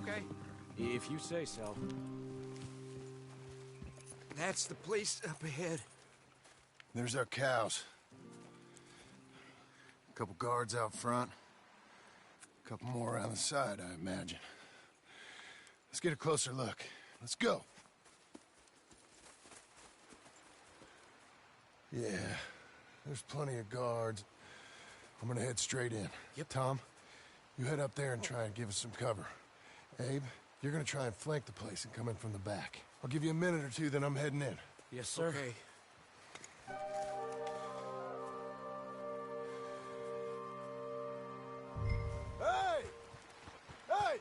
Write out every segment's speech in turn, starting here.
Okay. If you say so. That's the place up ahead. There's our cows. A couple guards out front. A couple more around the side, I imagine. Let's get a closer look. Let's go. Yeah, there's plenty of guards. I'm gonna head straight in. Yep. Tom, you head up there and try and give us some cover. Abe, you're gonna try and flank the place and come in from the back. I'll give you a minute or two, then I'm heading in. Yes, sir. Okay. Hey! Hey!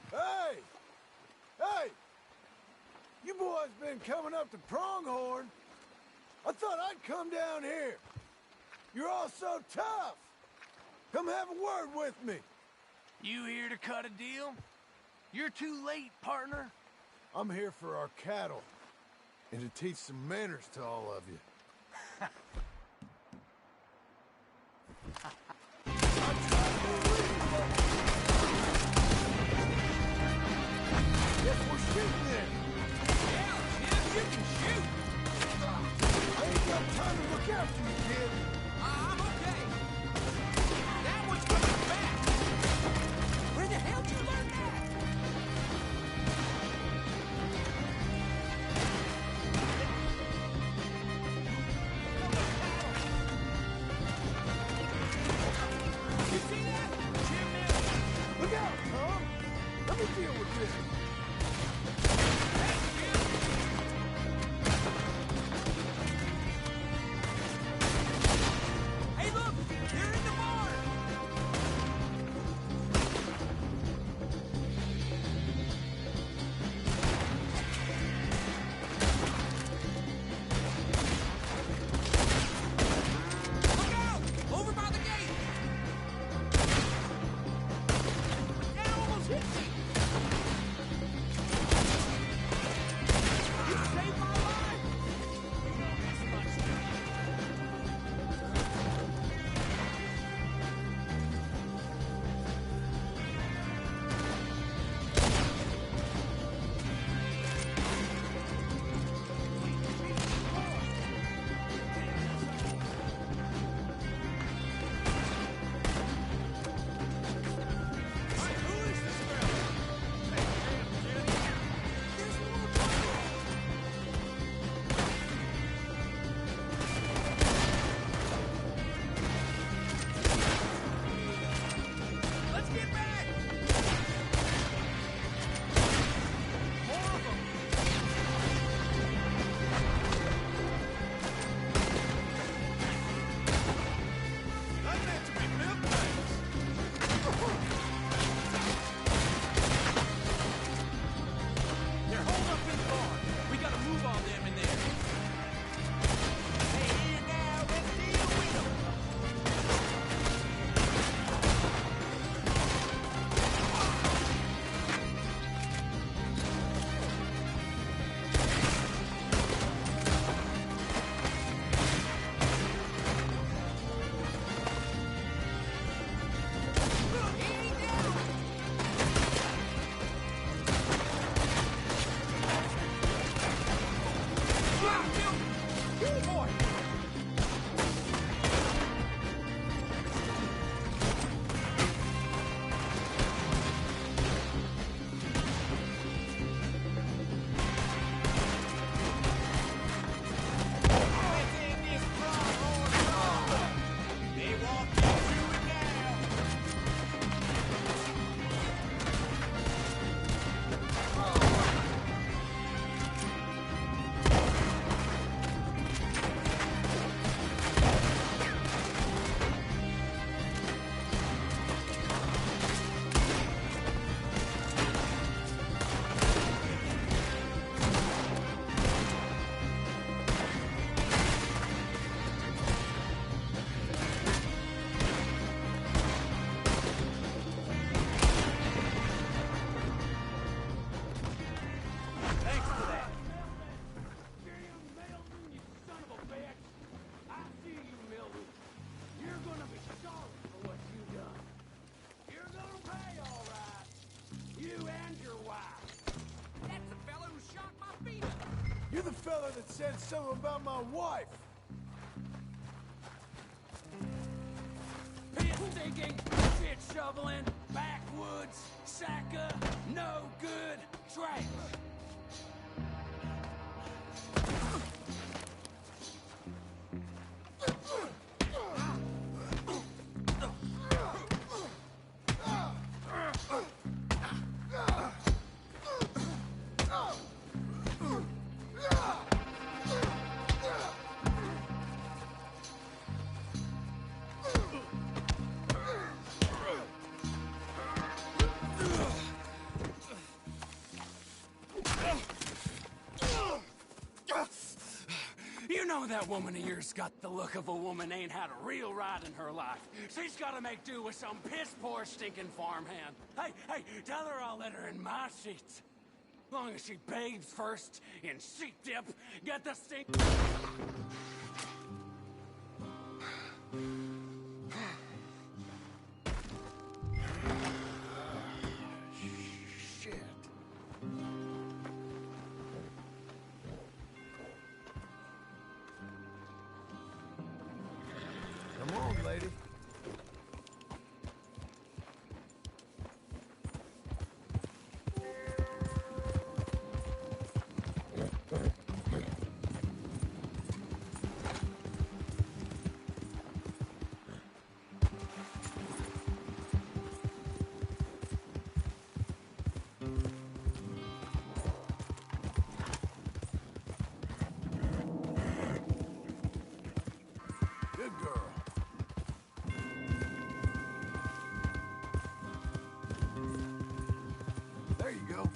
Hey! Hey! You boys been coming up to Pronghorn? I thought I'd come down here. You're all so tough. Come have a word with me. You here to cut a deal? You're too late, partner. I'm here for our cattle. And to teach some manners to all of you. Guess we're shooting then. Yeah, Jim, you can shoot. I ain't got time to look after you, kid. I'm okay. That one's coming back. Where the hell did you learn that? You see that? Jim Miller. Look out, Tom. Let me deal with this. Hey, look! They're in the barn! Look out! Over by the gate! That almost hit me! fella that said something about my wife. Pit digging, shit shoveling, backwoods, sacker, no good, trash. You know that woman of yours got the look of a woman ain't had a real ride in her life. She's gotta make do with some piss-poor stinking farmhand. Hey, tell her I'll let her in my sheets. Long as she bathes first in sheep dip, get the stink... Shit. Come on, lady. Good girl. There you go.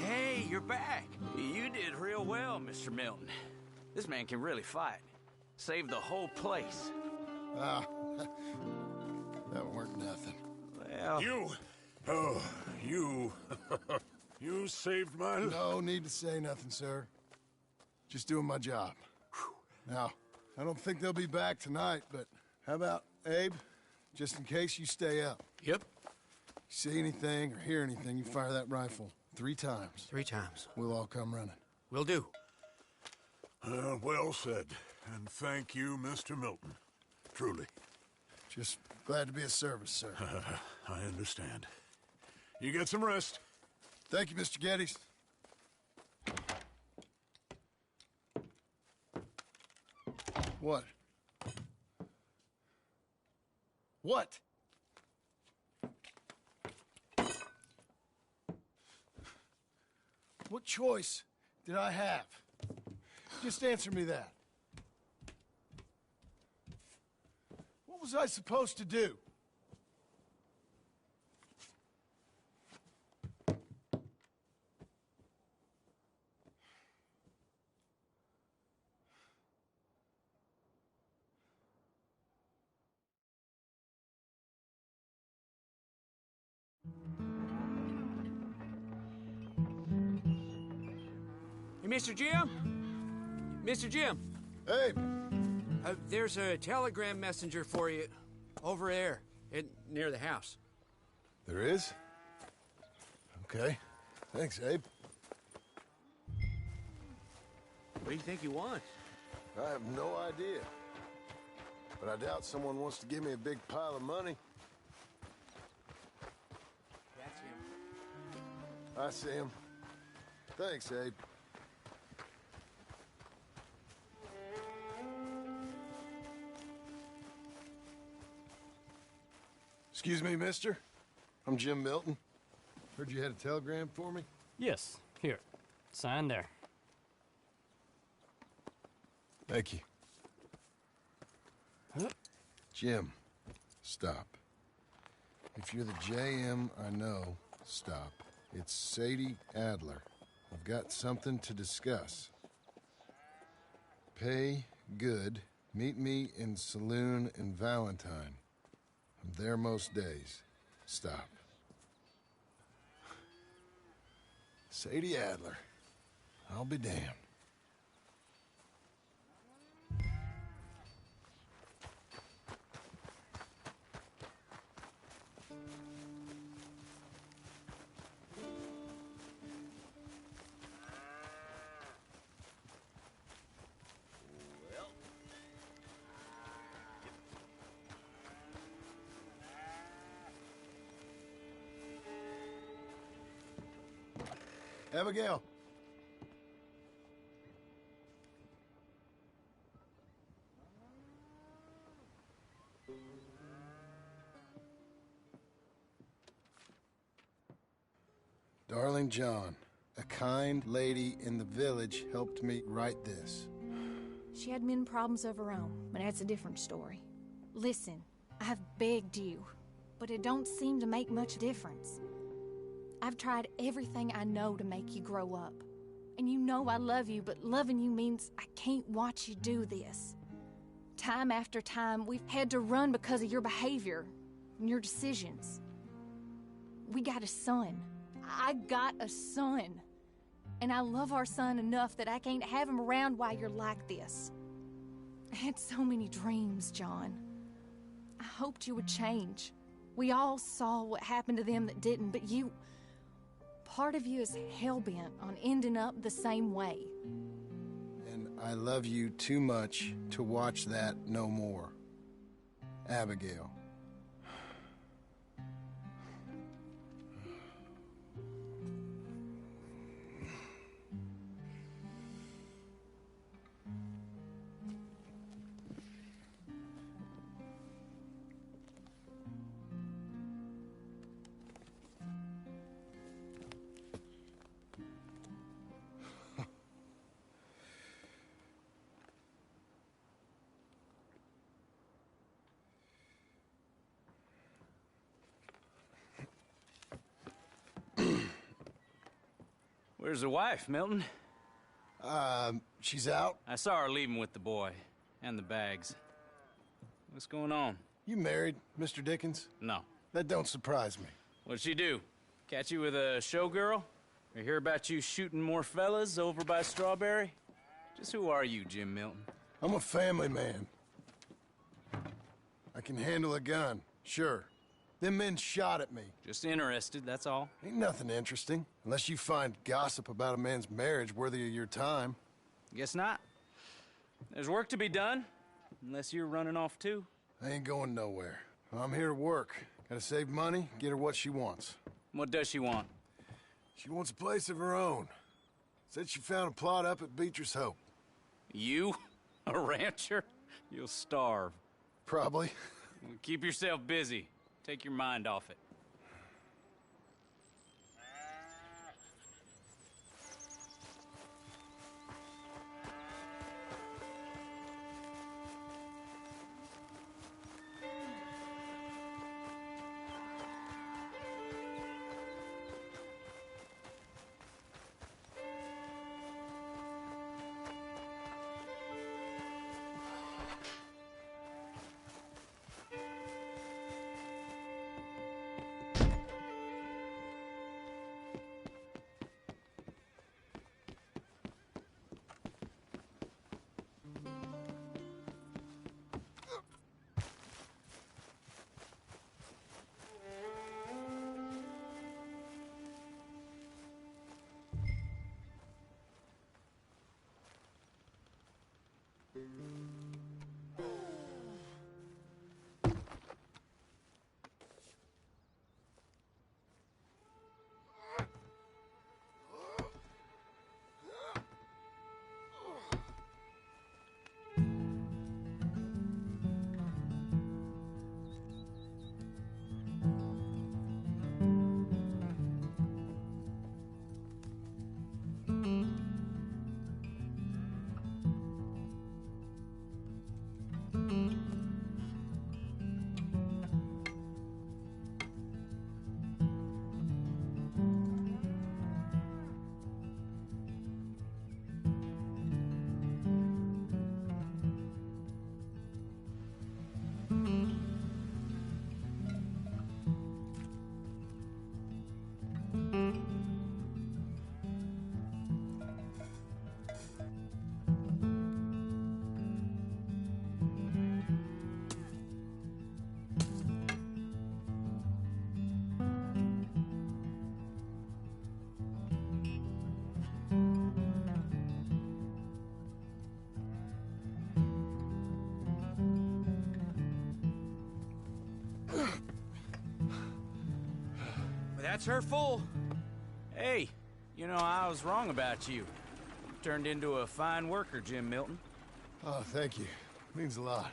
Hey, you're back. You did real well, Mr. Milton. This man can really fight. Saved the whole place. Ah, that weren't nothing. Well, You? Oh, you. You saved my life. No need to say nothing, sir. Just doing my job. Now, I don't think they'll be back tonight, but how about Abe? Just in case you stay up. Yep. See anything or hear anything, you fire that rifle 3 times. 3 times. We'll all come running. Will do. Well said. And thank you, Mr. Milton. Truly. Just glad to be of service, sir. I understand. You get some rest. Thank you, Mr. Geddes. What? What? What choice did I have? Just answer me that. What was I supposed to do? Hey, Mr. Jim? Mr. Jim, Hey, there's a telegram messenger for you over there, near the house. there is? Okay. Thanks, Abe. What do you think he wants? I have no idea. But I doubt someone wants to give me a big pile of money. That's him. I see him. Thanks, Abe. Excuse me, mister. I'm Jim Milton. Heard you had a telegram for me? Yes, here. Sign there. Thank you. Jim, stop. If you're the JM I know, stop. It's Sadie Adler. I've got something to discuss. Pay good. Meet me in saloon in Valentine. I'm there most days. Stop. Sadie Adler. I'll be damned. Abigail. Darling John, a kind lady in the village helped me write this. She had men problems of her own, but that's a different story. Listen, I've begged you, but it don't seem to make much difference. I've tried everything I know to make you grow up. And you know I love you, but loving you means I can't watch you do this. Time after time, we've had to run because of your behavior and your decisions. We got a son. I got a son. And I love our son enough that I can't have him around while you're like this. I had so many dreams, John. I hoped you would change. We all saw what happened to them that didn't, but you... Part of you is hell-bent on ending up the same way. And I love you too much to watch that no more. Abigail. Where's the wife, Milton? She's out. I saw her leaving with the boy. And the bags. What's going on? You married, Mr. Dickens? No. That don't surprise me. What'd she do? Catch you with a showgirl? Or hear about you shooting more fellas over by Strawberry? Just who are you, Jim Milton? I'm a family man. I can handle a gun, sure. Them men shot at me. Just interested, that's all. Ain't nothing interesting, unless you find gossip about a man's marriage worthy of your time. Guess not. There's work to be done, unless you're running off too. I ain't going nowhere. I'm here to work. Gotta save money, get her what she wants. What does she want? She wants a place of her own. Said she found a plot up at Beecher's Hope. You? A rancher? You'll starve. Probably. Keep yourself busy. Take your mind off it. That's her full. Hey, you know, I was wrong about you. Turned into a fine worker, Jim Milton. Oh, thank you. Means a lot.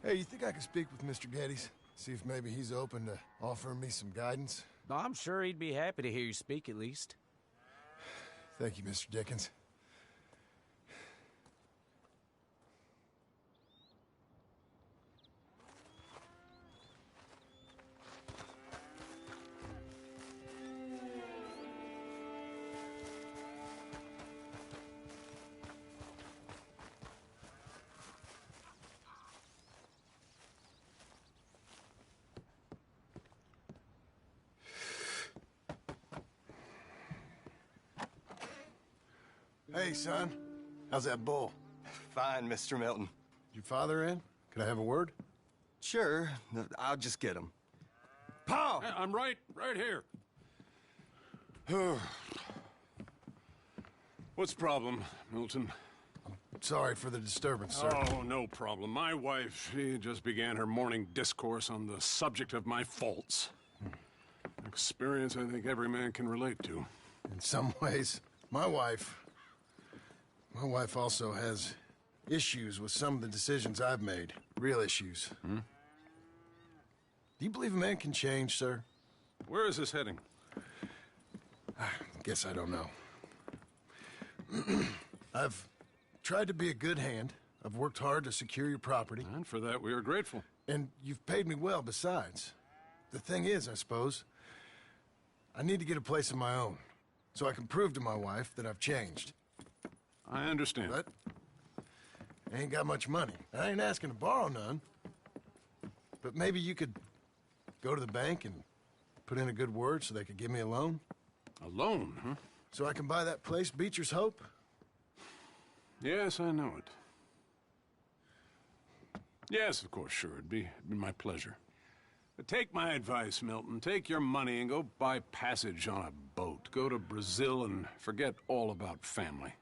Hey, you think I could speak with Mr. Geddes? See if maybe he's open to offering me some guidance? I'm sure he'd be happy to hear you speak at least. Thank you, Mr. Dickens. Hey, son. How's that bull? Fine, Mr. Milton. Your father in? Can I have a word? Sure, I'll just get him. Pa! I'm right here. What's the problem, Milton? Sorry for the disturbance, sir. Oh, no problem. My wife, she just began her morning discourse on the subject of my faults. Experience I think every man can relate to. In some ways, my wife also has issues with some of the decisions I've made. Real issues. Do you believe a man can change, sir? Where is this heading? Guess I don't know. I've tried to be a good hand. I've worked hard to secure your property. And for that, we are grateful. And you've paid me well besides. The thing is, I suppose, I need to get a place of my own, so I can prove to my wife that I've changed. I understand. But I ain't got much money. I ain't asking to borrow none. But maybe you could go to the bank and put in a good word so they could give me a loan? A loan, huh? So I can buy that place, Beecher's Hope? Yes, I know it. Yes, of course, sure. It'd be my pleasure. But take my advice, Milton. Take your money and go buy passage on a boat. Go to Brazil and forget all about family.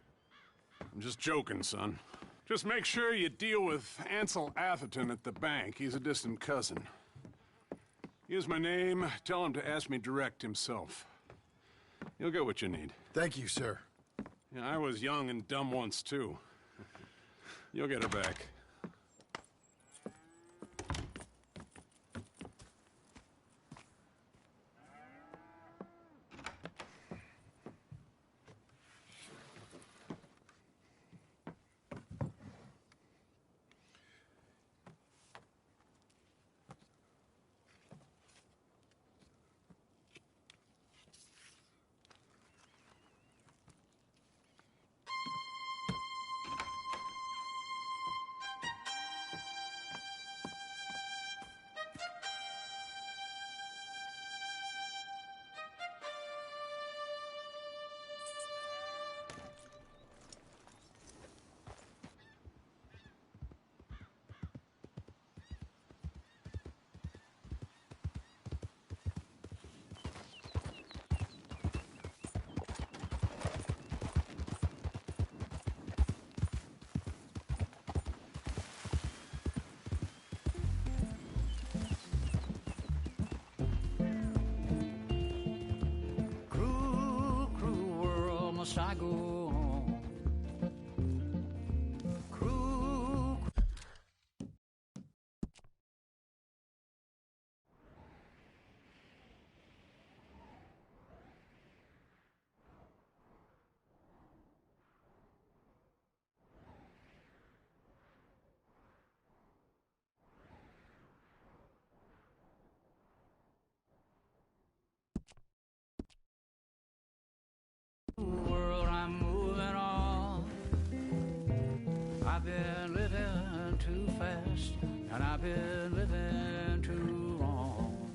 I'm just joking, son. Just make sure you deal with Ansel Atherton at the bank. He's a distant cousin. Here's my name. Tell him to ask me direct himself. You'll get what you need. Thank you, sir. Yeah, I was young and dumb once, too. You'll get her back. Must I go on? Cruel. World, I'm moving on. I've been living too fast, and I've been living too wrong.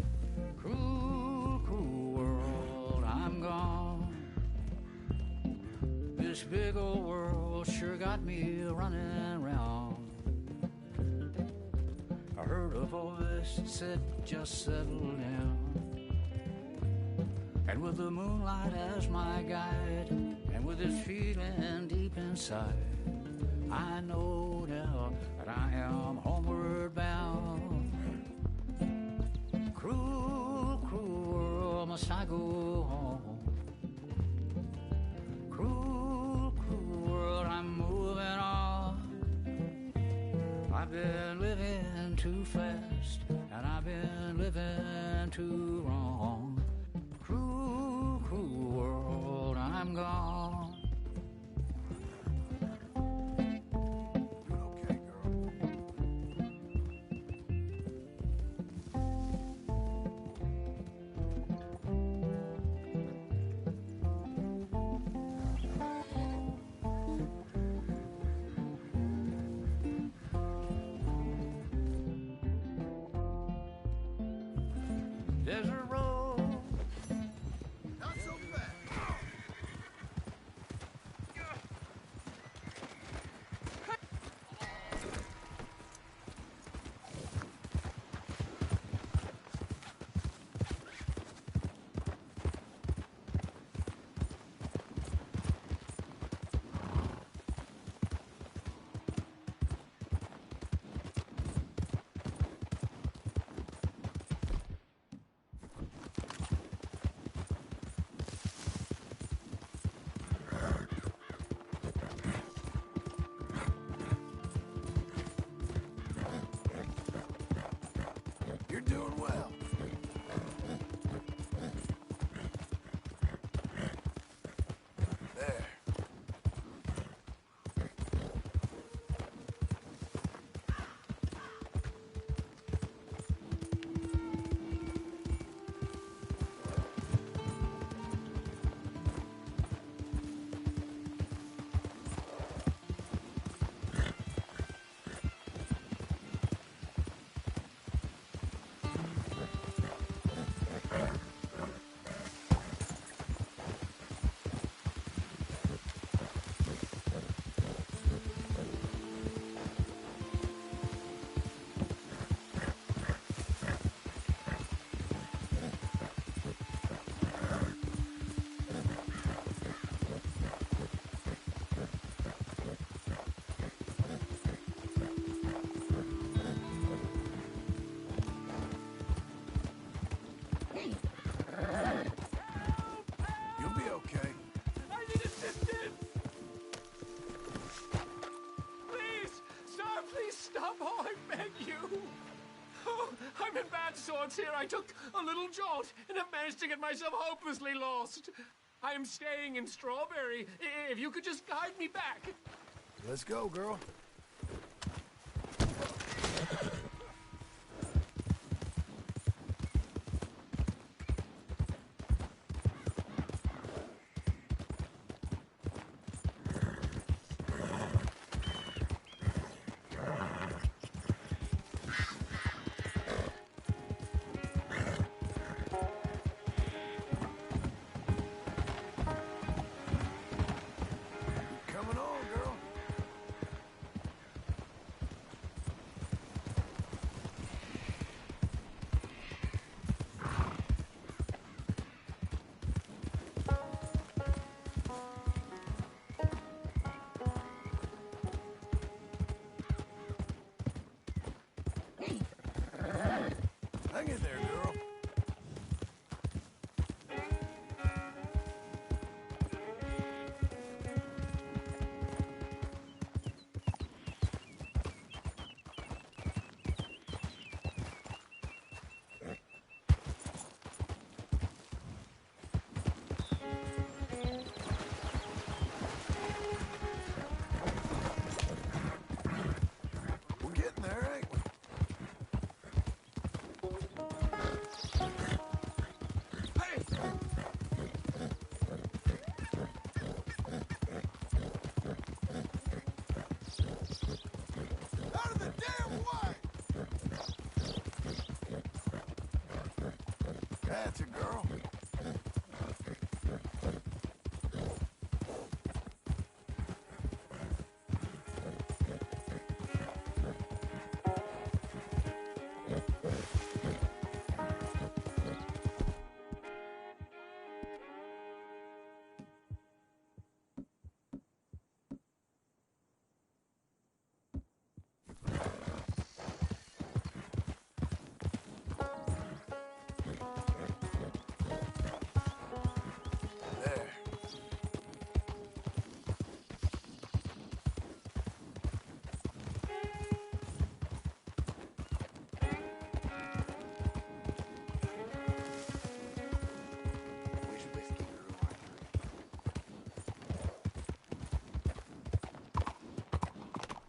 Cruel, cruel world, I'm gone. This big old world sure got me running round. I heard a voice that said, just settle down. And with the moonlight as my guide, and with this feeling deep inside, I know now that I am homeward bound. Cruel, cruel world, must I go on? Cruel, cruel world, I'm moving on. I've been living too fast, and I've been living too wrong. Cruel, cruel world, I'm gone. Okay, girl. There's a road. Not so fast. You're doing well. There. You'll be okay. I need assistance! Please! Sir, please stop! Oh, I beg you! Oh, I'm in bad sorts here. I took a little jolt and have managed to get myself hopelessly lost. I am staying in Strawberry. If you could just guide me back. Let's go, girl. Coming on, girl.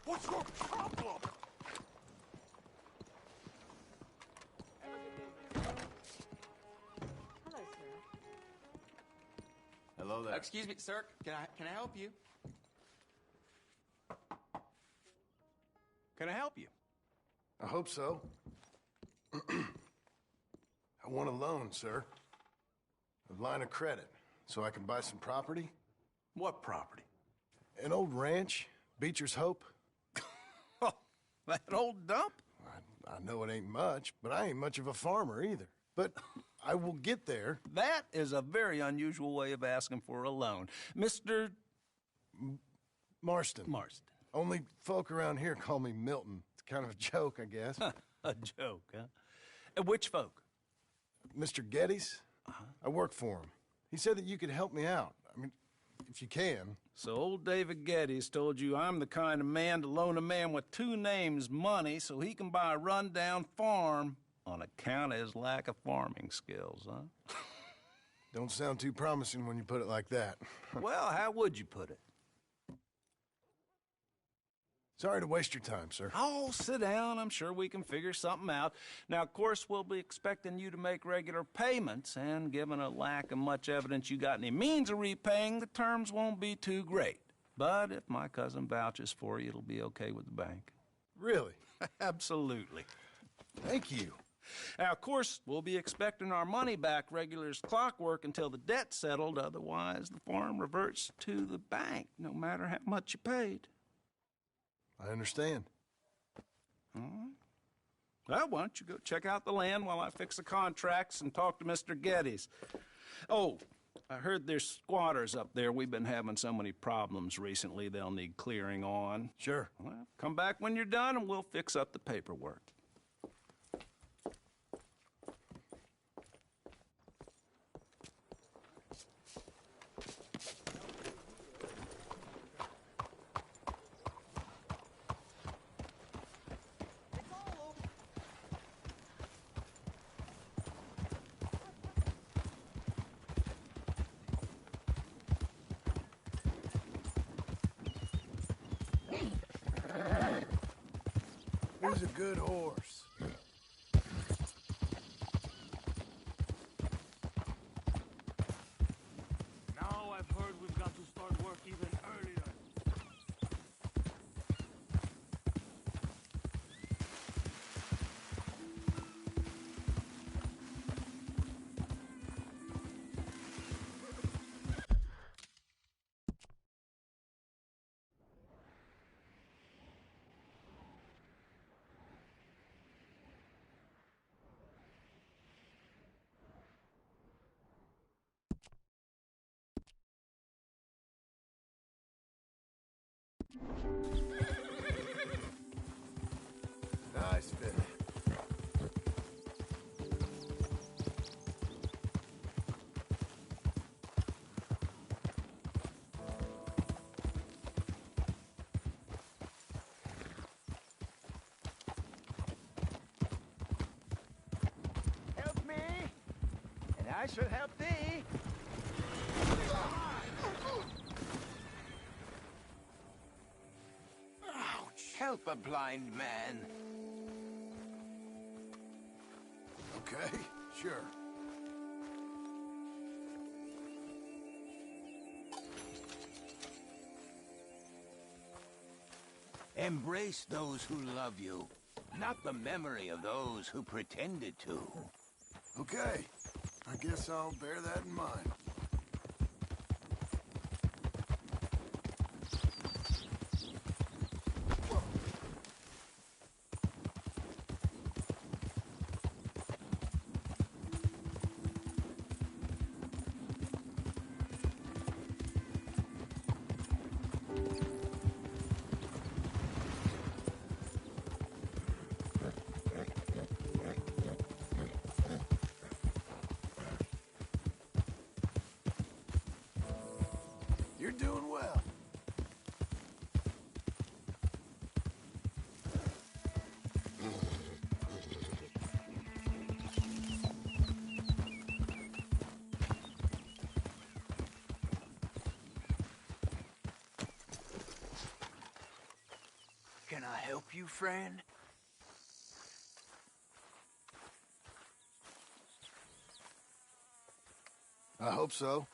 What's your problem? Hello there. Excuse me, sir. Can I help you? Can I help you? I hope so. I want a loan, sir. A line of credit, so I can buy some property. What property? An old ranch, Beecher's Hope. Oh, that old dump? I know it ain't much, but I ain't much of a farmer either. But I will get there. That is a very unusual way of asking for a loan. Mr. Marston. Marston. Only folk around here call me Milton. It's kind of a joke, I guess. A joke, huh? And which folk? Mr. Geddes. I work for him. He said that you could help me out. I mean, if you can. So old David Geddes told you I'm the kind of man to loan a man with two names money so he can buy a rundown farm on account of his lack of farming skills, huh? Don't sound too promising when you put it like that. Well, how would you put it? Sorry to waste your time, sir. Oh, sit down. I'm sure we can figure something out. Now, of course, we'll be expecting you to make regular payments, and given a lack of much evidence you got any means of repaying, the terms won't be too great. But if my cousin vouches for you, it'll be okay with the bank. Really? Absolutely. Thank you. Now, of course, we'll be expecting our money back regular as clockwork until the debt's settled. Otherwise, the farm reverts to the bank, no matter how much you paid. I understand. All right. Well, why don't you go check out the land while I fix the contracts and talk to Mr. Geddes. Oh, I heard there's squatters up there. We've been having so many problems recently, they'll need clearing on. Sure. Well, come back when you're done and we'll fix up the paperwork. He's a good horse. Now I've heard we've got to start work even earlier. Nice fit. Help me, and I shall help thee. Help a blind man. Okay, sure. Embrace those who love you, not the memory of those who pretended to. Okay. I guess I'll bear that in mind. You're doing well. help you, friend? I hope so.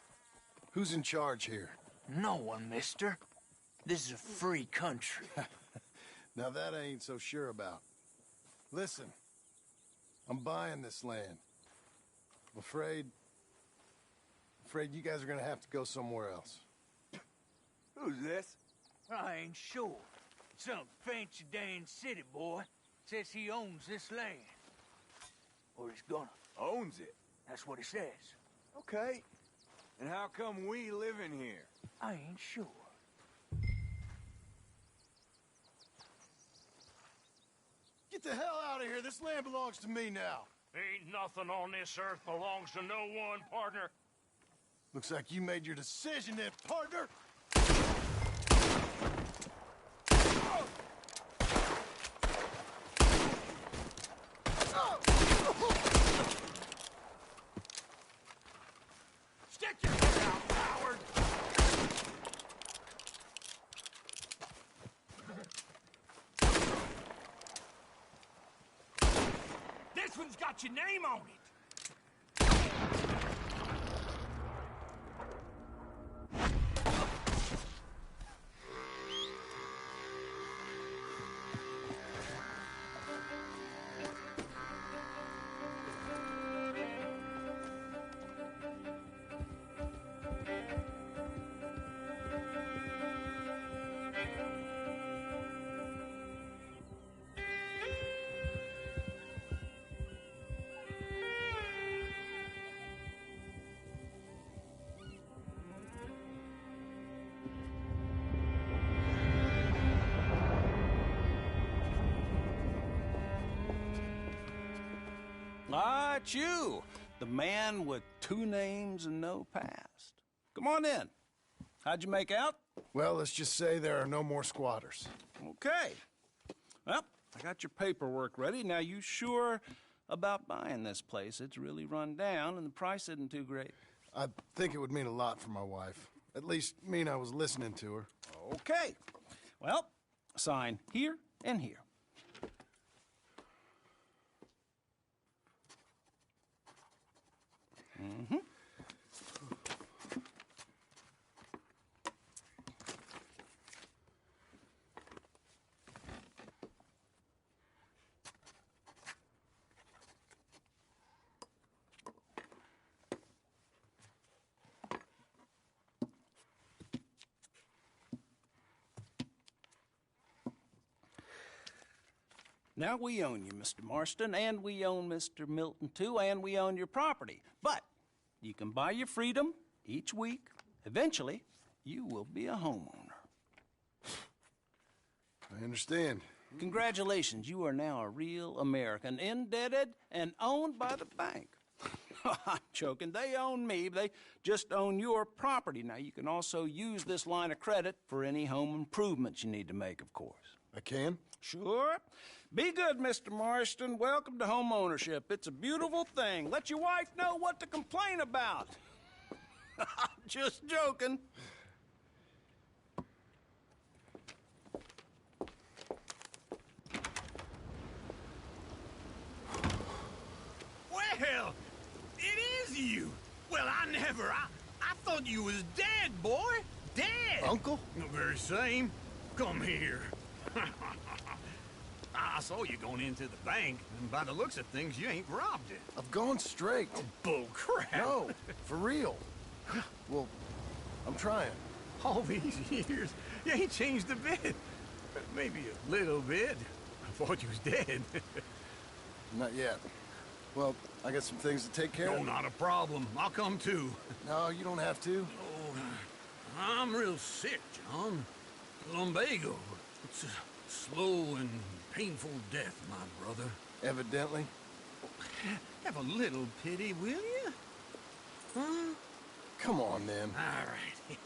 Who's in charge here? No one, mister. This is a free country. Now that I ain't so sure about. Listen, I'm buying this land. I'm afraid you guys are gonna have to go somewhere else. Who's this? I ain't sure. Some fancy Dan city boy says he owns this land. Or he's gonna. Owns it. That's what he says. Okay. And how come we live in here? I ain't sure. Get the hell out of here. This land belongs to me now. Ain't nothing on this earth belongs to no one, partner. Looks like you made your decision then, partner. Stick your head out, coward! This one's got your name on it. Ah, it's you, the man with 2 names and no past. Come on in. How'd you make out? Well, let's just say there are no more squatters. Okay. Well, I got your paperwork ready. Now, you sure about buying this place? It's really run down, and the price isn't too great. I think it would mean a lot for my wife. At least mean I was listening to her. Okay. Well, sign here and here. Mm-hmm. Now, we own you, Mr. Marston, and we own Mr. Milton, too, and we own your property. But you can buy your freedom each week. Eventually, you will be a homeowner. I understand. Congratulations, you are now a real American, indebted and owned by the bank. I'm joking. They own me. They just own your property. Now, you can also use this line of credit for any home improvements you need to make, of course. I can? Sure. Be good, Mr. Marston. Welcome to home ownership. It's a beautiful thing. Let your wife know what to complain about. Just joking. Well, it is you. Well, I thought you was dead, boy. Dead. Uncle? The very same. Come here. I saw you going into the bank, and by the looks of things, you ain't robbed it. I've gone straight. Oh, bull crap. No, for real. Well, I'm trying. All these years, you ain't changed a bit. Maybe a little bit. I thought you was dead. Not yet. Well, I got some things to take care No, of. not a problem. I'll come too. No, you don't have to. Oh, I'm real sick, John. Lumbago. It's a slow and painful death, my brother. Evidently. Have a little pity, will you? Huh? Come on, then. All right.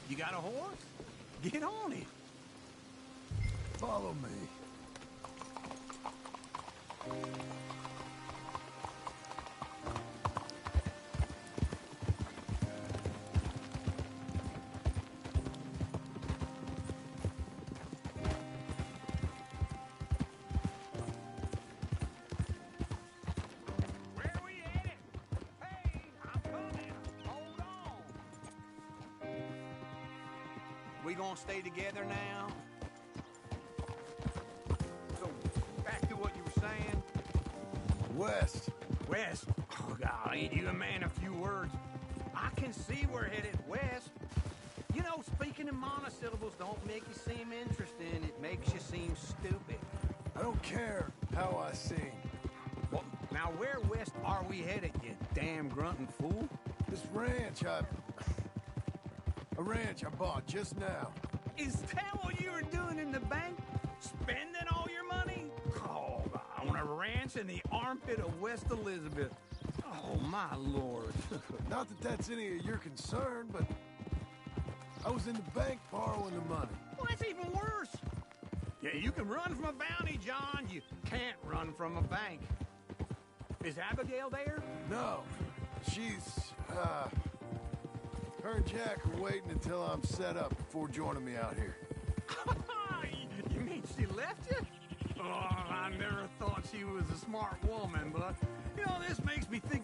You got a horse? Get on it. Follow me. gonna stay together now? So, back to what you were saying. West. West? Oh, God, ain't you a man of few words? I can see we're headed west. You know, speaking in monosyllables don't make you seem interesting. It makes you seem stupid. I don't care how I sing. Well, now where west are we headed, you damn grunting fool? This ranch a ranch I bought just now. Is that what you were doing in the bank? Spending all your money? Oh, on a ranch in the armpit of West Elizabeth. Oh, my lord. Not that that's any of your concern, but I was in the bank borrowing the money. Well, that's even worse. Yeah, you can run from a bounty, John. You can't run from a bank. Is Abigail there? No. She's, her and Jack are waiting until I'm set up before joining me out here. You mean she left you? Oh, I never thought she was a smart woman, but, you know, this makes me think